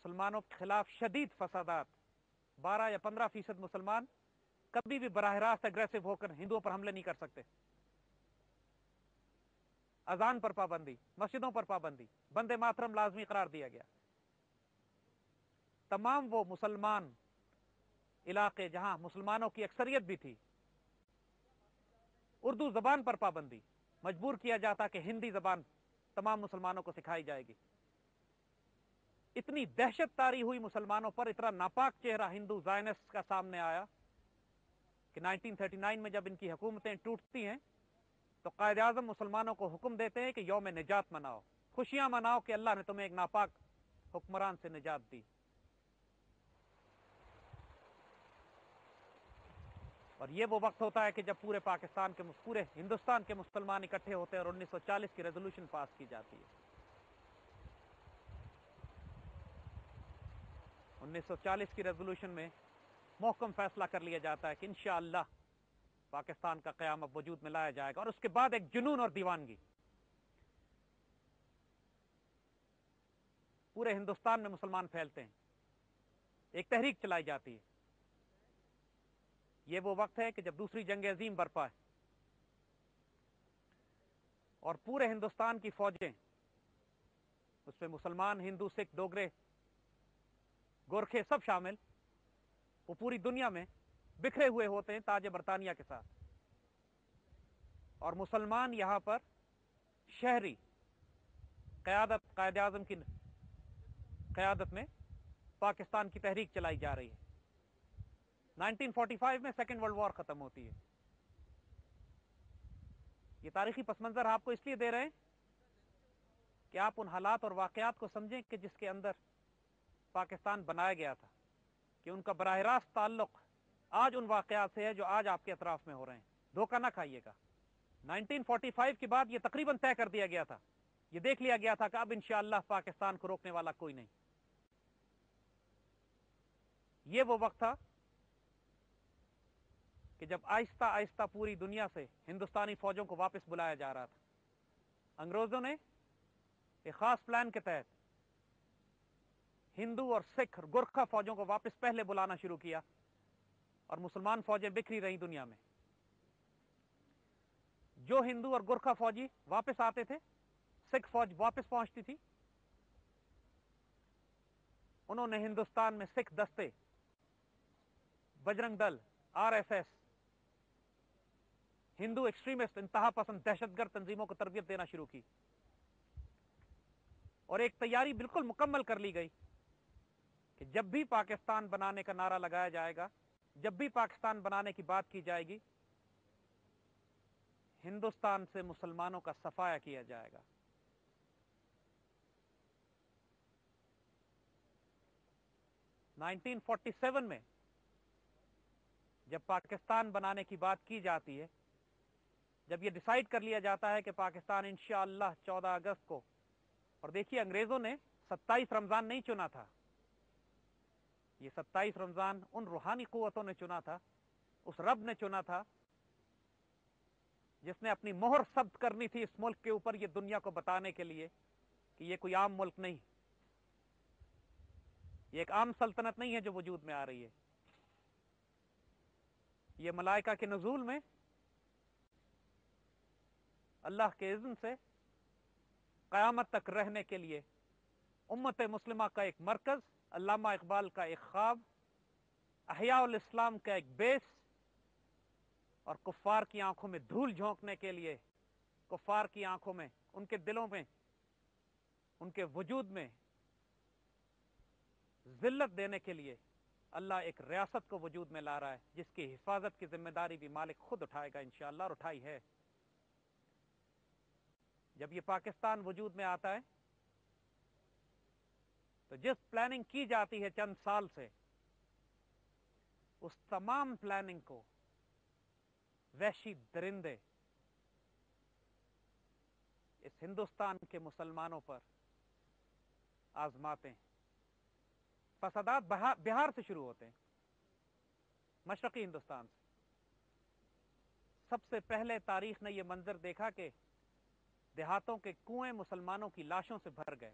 مسلمانوں کے خلاف شدید فسادات، 12 یا 15% مسلمان کبھی بھی براہ راست اگریسو ہو کر ہندوؤں پر حملے نہیں کر سکتے. اذان پر پابندی، مسجدوں پر پابندی، بندے ماترم لازمی قرار دیا گیا. تمام وہ مسلمان علاقے جہاں مسلمانوں کی اکثریت بھی تھی، اردو زبان پر پابندی، مجبور کیا جاتا کہ ہندی زبان تمام مسلمانوں کو سکھائی جائے گی. اتنی دہشت طاری ہوئی مسلمانوں پر، اتنا ناپاک چہرہ ہندو زائنسٹ کا سامنے آیا کہ 1939 میں جب ان کی حکومتیں ٹوٹتی ہیں تو قائد اعظم مسلمانوں کو حکم دیتے ہیں کہ یوم نجات مناؤ، خوشیاں مناؤ کہ اللہ نے تمہیں ایک ناپاک حکمران سے نجات دی. اور یہ وہ وقت ہوتا ہے کہ جب پورے پورے ہندوستان کے مسلمان اکٹھے ہوتے ہیں اور 1940 کی ریزولوشن پاس کی جاتی ہے. 1940 کی ریزولوشن میں محکم فیصلہ کر لیا جاتا ہے کہ انشاءاللہ پاکستان کا قیام اب وجود میں لایا جائے گا. اور اس کے بعد ایک جنون اور دیوانگی پورے ہندوستان میں مسلمان پھیلتے ہیں، ایک تحریک چلائی جاتی ہے. یہ وہ وقت ہے کہ جب دوسری جنگ عظیم برپا ہے اور پورے ہندوستان کی فوجیں، اس میں مسلمان، ہندو، سکھ، ڈوگرے، گورکھے سب شامل، وہ پوری دنیا میں بکھرے ہوئے ہوتے ہیں تاج برطانیہ کے ساتھ. اور مسلمان یہاں پر شہری قیادت، قائد اعظم کی قیادت میں پاکستان کی تحریک چلائی جا رہی ہے. 1945 میں سیکنڈ ورلڈ وار ختم ہوتی ہے. یہ تاریخی پس منظر آپ کو اس لیے دے رہے ہیں کہ آپ ان حالات اور واقعات کو سمجھیں کہ جس کے اندر پاکستان بنایا گیا تھا، کہ ان کا براہ راست تعلق آج ان واقعات سے ہے جو آج آپ کے اطراف میں ہو رہے ہیں. دھوکہ نہ کھائیے گا. 1945 کے بعد یہ تقریباً طے کر دیا گیا تھا، یہ دیکھ لیا گیا تھا کہ اب انشاءاللہ پاکستان کو روکنے والا کوئی نہیں. یہ وہ وقت تھا کہ جب آہستہ آہستہ پوری دنیا سے ہندوستانی فوجوں کو واپس بلایا جا رہا تھا. انگریزوں نے ایک خاص پلان کے تحت ہندو اور سکھ اور گورکھا فوجوں کو واپس پہلے بلانا شروع کیا اور مسلمان فوجیں بکھری رہیں دنیا میں. جو ہندو اور گورکھا فوجی واپس آتے تھے، سکھ فوج واپس پہنچتی تھی، انہوں نے ہندوستان میں سکھ دستے، بجرنگ دل، RSS، ہندو ایکسٹریمسٹ، انتہا پسند دہشت گرد تنظیموں کو تربیت دینا شروع کی. اور ایک تیاری بالکل مکمل کر لی گئی کہ جب بھی پاکستان بنانے کا نعرہ لگایا جائے گا، جب بھی پاکستان بنانے کی بات کی جائے گی، ہندوستان سے مسلمانوں کا صفایا کیا جائے گا. نائنٹین 47 میں جب پاکستان بنانے کی بات کی جاتی ہے، جب یہ ڈیسائیڈ کر لیا جاتا ہے کہ پاکستان انشاءاللہ 14 اگست کو، اور دیکھیے انگریزوں نے 27 رمضان نہیں چنا تھا، یہ 27 رمضان ان روحانی قوتوں نے چنا تھا، اس رب نے چنا تھا جس نے اپنی مہر ثبت کرنی تھی اس ملک کے اوپر، یہ دنیا کو بتانے کے لیے کہ یہ کوئی عام ملک نہیں، یہ ایک عام سلطنت نہیں ہے جو وجود میں آ رہی ہے. یہ ملائکہ کے نزول میں اللہ کے اذن سے قیامت تک رہنے کے لیے امت مسلمہ کا ایک مرکز، علامہ اقبال کا ایک خواب، احیاء الاسلام کا ایک بیس، اور کفار کی آنکھوں میں دھول جھونکنے کے لیے، کفار کی آنکھوں میں، ان کے دلوں میں، ان کے وجود میں ذلت دینے کے لیے اللہ ایک ریاست کو وجود میں لا رہا ہے جس کی حفاظت کی ذمہ داری بھی مالک خود اٹھائے گا انشاءاللہ، اور اٹھائی ہے. جب یہ پاکستان وجود میں آتا ہے تو جس پلاننگ کی جاتی ہے چند سال سے، اس تمام پلاننگ کو وحشی درندے اس ہندوستان کے مسلمانوں پر آزماتے ہیں. فسادات بہار سے شروع ہوتے ہیں، مشرقی ہندوستان سے. سب سے پہلے تاریخ نے یہ منظر دیکھا کہ دیہاتوں کے کنویں مسلمانوں کی لاشوں سے بھر گئے.